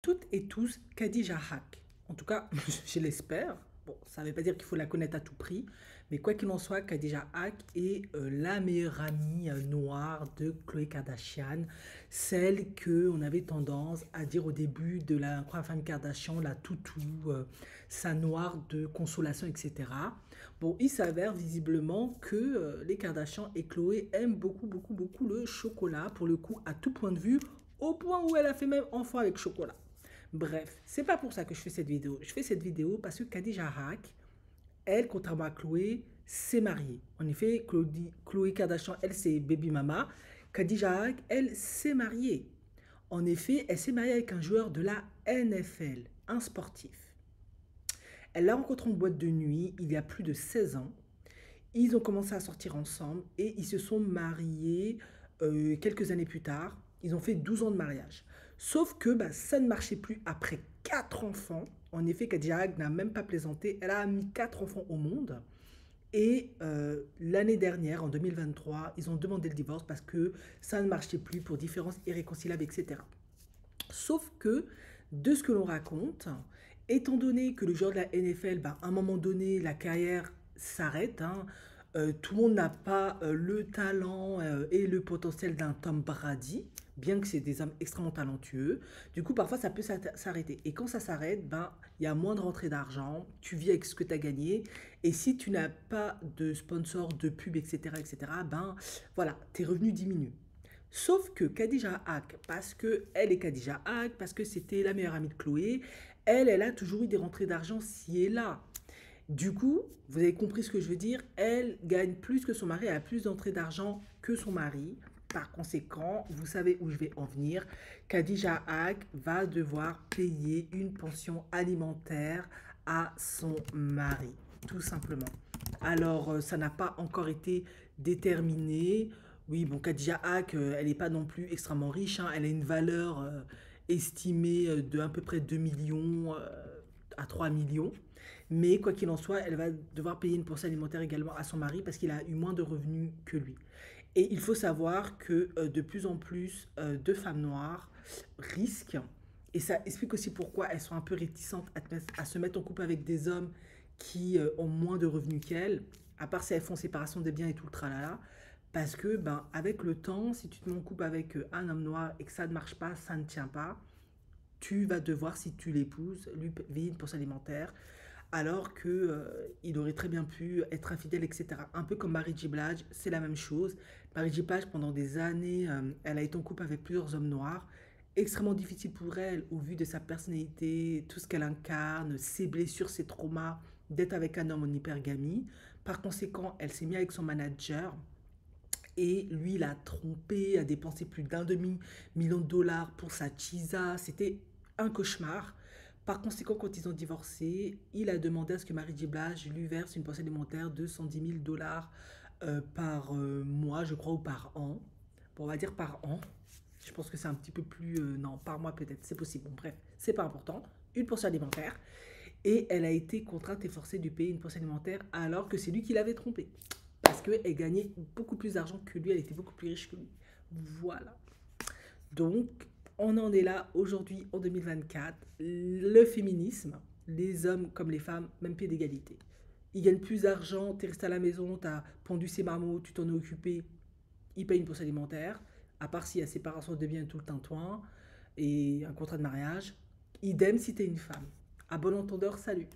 toutes et tous Khadija Haque. En tout cas, je l'espère. Bon, ça ne veut pas dire qu'il faut la connaître à tout prix, mais quoi qu'il en soit, Khadija Haque est la meilleure amie noire de Khloé Kardashian, celle que on avait tendance à dire au début de la première famille Kardashian, la toutou, sa noire de consolation, etc. Bon, il s'avère visiblement que les Kardashians et Khloé aiment beaucoup, beaucoup, beaucoup le chocolat, pour le coup, à tout point de vue, au point où elle a fait même enfant avec chocolat. Bref, c'est pas pour ça que je fais cette vidéo. Je fais cette vidéo parce que Khadija Haque, elle, contrairement à Chloé, s'est mariée. En effet, Chloé Kardashian, elle, c'est baby mama. Khadija Haque, elle, s'est mariée. En effet, elle s'est mariée avec un joueur de la NFL, un sportif. Elle l'a rencontré en boîte de nuit il y a plus de 16 ans. Ils ont commencé à sortir ensemble et ils se sont mariés quelques années plus tard. Ils ont fait 12 ans de mariage. Sauf que bah, ça ne marchait plus après 4 enfants. En effet, Khadija Haque n'a même pas plaisanté. Elle a mis 4 enfants au monde. Et l'année dernière, en 2023, ils ont demandé le divorce parce que ça ne marchait plus pour différences irréconciliables, etc. Sauf que, de ce que l'on raconte, étant donné que le joueur de la NFL, bah, à un moment donné, la carrière s'arrête, hein, tout le monde n'a pas le talent et le potentiel d'un Tom Brady, bien que c'est des hommes extrêmement talentueux. Du coup, parfois, ça peut s'arrêter. Et quand ça s'arrête, ben, il y a moins de rentrée d'argent, tu vis avec ce que tu as gagné. Et si tu n'as pas de sponsor, de pub, etc., ben, voilà, tes revenus diminuent. Sauf que Khadija Haque, parce que elle est Khadija Haque, parce que c'était la meilleure amie de Chloé, elle a toujours eu des rentrées d'argent ci et là. Du coup, vous avez compris ce que je veux dire, elle gagne plus que son mari, elle a plus d'entrées d'argent que son mari. Par conséquent, vous savez où je vais en venir. Khadija Haque va devoir payer une pension alimentaire à son mari, tout simplement. Alors, ça n'a pas encore été déterminé. Oui, bon, Khadija Haque, elle n'est pas non plus extrêmement riche, hein. Elle a une valeur estimée de à peu près 2 millions à 3 millions. Mais quoi qu'il en soit, elle va devoir payer une pension alimentaire également à son mari parce qu'il a eu moins de revenus que lui. Et il faut savoir que de plus en plus de femmes noires risquent, et ça explique aussi pourquoi elles sont un peu réticentes à se mettre en couple avec des hommes qui ont moins de revenus qu'elles, à part si elles font séparation des biens et tout le tralala, parce que ben, avec le temps, si tu te mets en couple avec un homme noir et que ça ne marche pas, ça ne tient pas, tu vas devoir, si tu l'épouses, lui payer une pension alimentaire, alors que il aurait très bien pu être infidèle, etc. Un peu comme Mary J. Blige, c'est la même chose. Mary J. Blige, pendant des années, elle a été en couple avec plusieurs hommes noirs. Extrêmement difficile pour elle, au vu de sa personnalité, tout ce qu'elle incarne, ses blessures, ses traumas, d'être avec un homme en hypergamie. Par conséquent, elle s'est mise avec son manager. Et lui, il a trompé, a dépensé plus d'un demi-million de dollars pour sa chisa. C'était un cauchemar. Par conséquent, quand ils ont divorcé, il a demandé à ce que Mary J. Blige lui verse une pension alimentaire de 110 000 dollars par mois, je crois, ou par an. Bon, on va dire par an. Je pense que c'est un petit peu plus... non, par mois peut-être, c'est possible. Bon, bref, c'est pas important. Une pension alimentaire. Et elle a été contrainte et forcée de payer une pension alimentaire alors que c'est lui qui l'avait trompée. Parce qu'elle gagnait beaucoup plus d'argent que lui, elle était beaucoup plus riche que lui. Voilà. Donc, on en est là aujourd'hui en 2024. Le féminisme, les hommes comme les femmes, même pied d'égalité. Ils gagnent plus d'argent, tu es resté à la maison, tu as pendu ses marmots, tu t'en es occupé, ils payent une pension alimentaire, à part s'il y a séparation de biens et tout le tintouin, et un contrat de mariage. Idem si tu es une femme. À bon entendeur, salut.